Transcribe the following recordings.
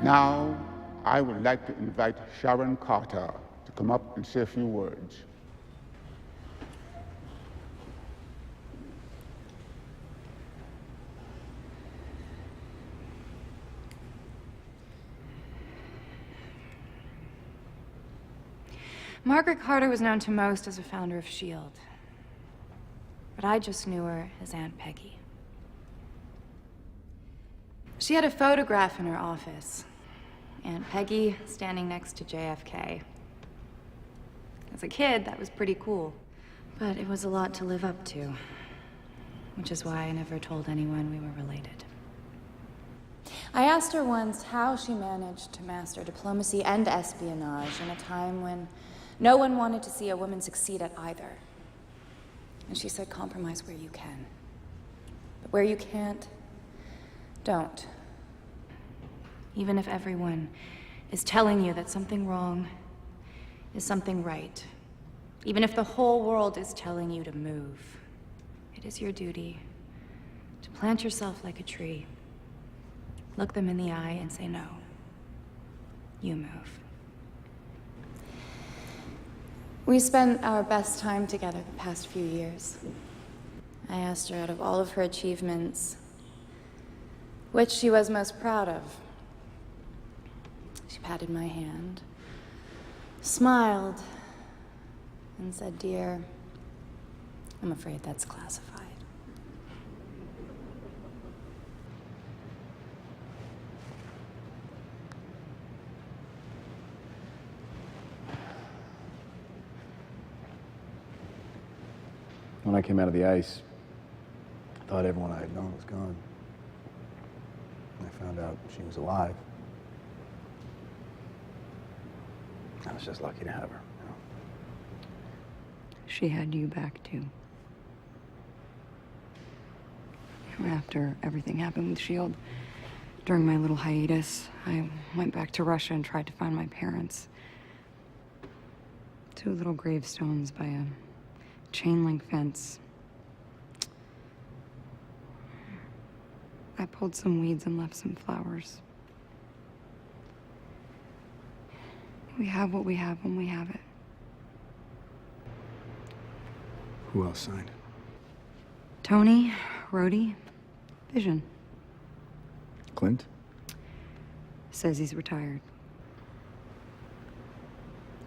Now, I would like to invite Sharon Carter to come up and say a few words. Margaret Carter was known to most as a founder of S.H.I.E.L.D., but I just knew her as Aunt Peggy. She had a photograph in her office. Aunt Peggy standing next to JFK. As a kid, that was pretty cool. But it was a lot to live up to, which is why I never told anyone we were related. I asked her once how she managed to master diplomacy and espionage in a time when no one wanted to see a woman succeed at either. And she said, compromise where you can. But where you can't, don't. Even if everyone is telling you that something wrong is something right. Even if the whole world is telling you to move, it is your duty to plant yourself like a tree, look them in the eye and say no. You move. We spent our best time together the past few years. I asked her, out of all of her achievements, which she was most proud of. She patted my hand, smiled, and said, "Dear, I'm afraid that's classified." When I came out of the ice, I thought everyone I had known was gone. And I found out she was alive. I was just lucky to have her, you know. She had you back, too. After everything happened with S.H.I.E.L.D., during my little hiatus, I went back to Russia and tried to find my parents. 2 little gravestones by a chain-link fence. I pulled some weeds and left some flowers. We have what we have when we have it. Who else signed? Tony, Rhodey, Vision. Clint? Says he's retired.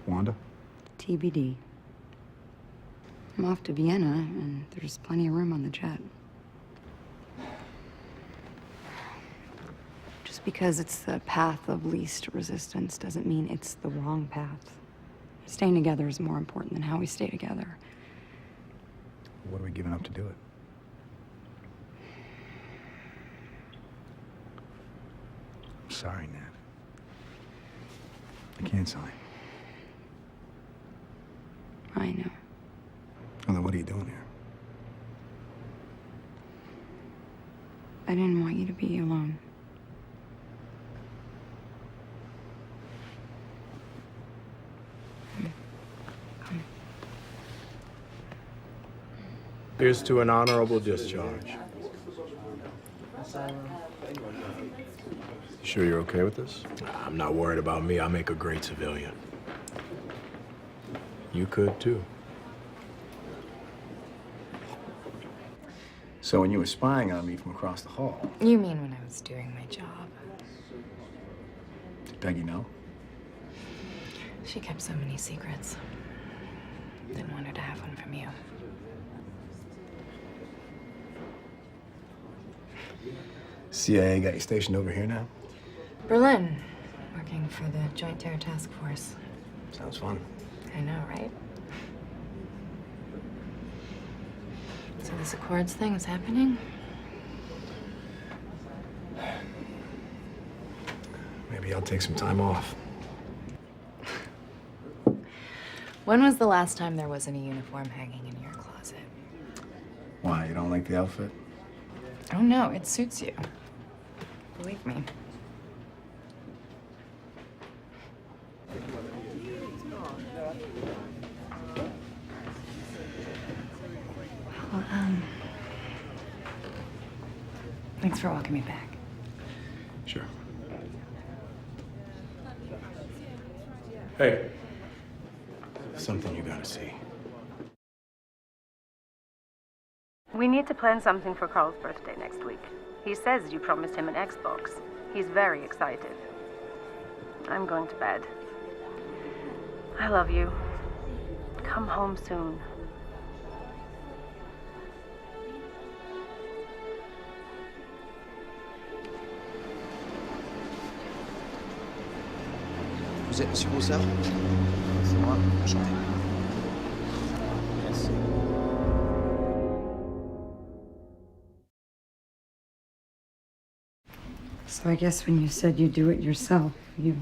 Wanda? TBD. I'm off to Vienna, and there's plenty of room on the jet. Just because it's the path of least resistance doesn't mean it's the wrong path. Staying together is more important than how we stay together. What are we giving up to do it? I'm sorry, Nat. I can't sign. I know. Well, then what are you doing here? I didn't want you to be alone. Here's to an honorable discharge. You sure you're okay with this? I'm not worried about me. I'll make a great civilian. You could, too. So when you were spying on me from across the hall, You mean when I was doing my job? did Peggy know? She kept so many secrets. Didn't want her to have one from you. CIA got you stationed over here now? Berlin, working for the Joint Terror Task Force. Sounds fun. I know, right? So this Accords thing is happening? Maybe I'll take some time off. When was the last time there wasn't a uniform hanging in your closet? Why, you don't like the outfit? Oh no, it suits you. Believe me. Well, thanks for walking me back. Sure. Hey. Something you gotta see. We need to plan something for Carl's birthday next week. He says you promised him an Xbox. He's very excited. I'm going to bed. I love you. Come home soon. Vous êtes Monsieur Roussard? C'est moi, enchanté. Merci. So I guess when you said you do it yourself, you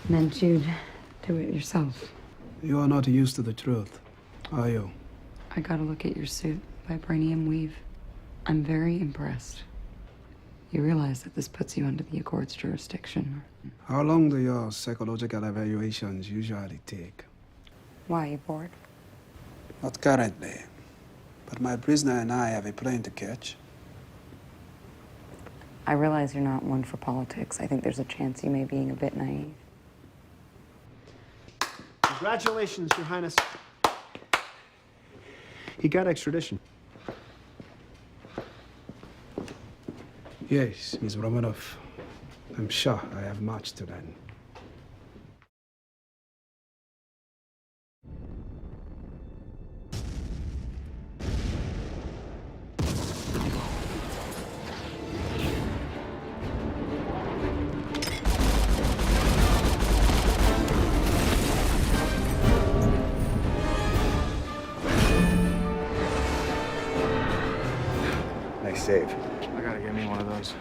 meant you'd do it yourself. You are not used to the truth, are you? I got a look at your suit, vibranium weave. I'm very impressed. You realize that this puts you under the Accord's jurisdiction. How long do your psychological evaluations usually take? Why, you bored? Not currently, but my prisoner and I have a plane to catch. I realize you're not one for politics. I think there's a chance you may be being a bit naive. Congratulations, Your Highness. He got extradition. Yes, Ms. Romanov. I'm sure I have much to learn. Nice save. I gotta get me one of those.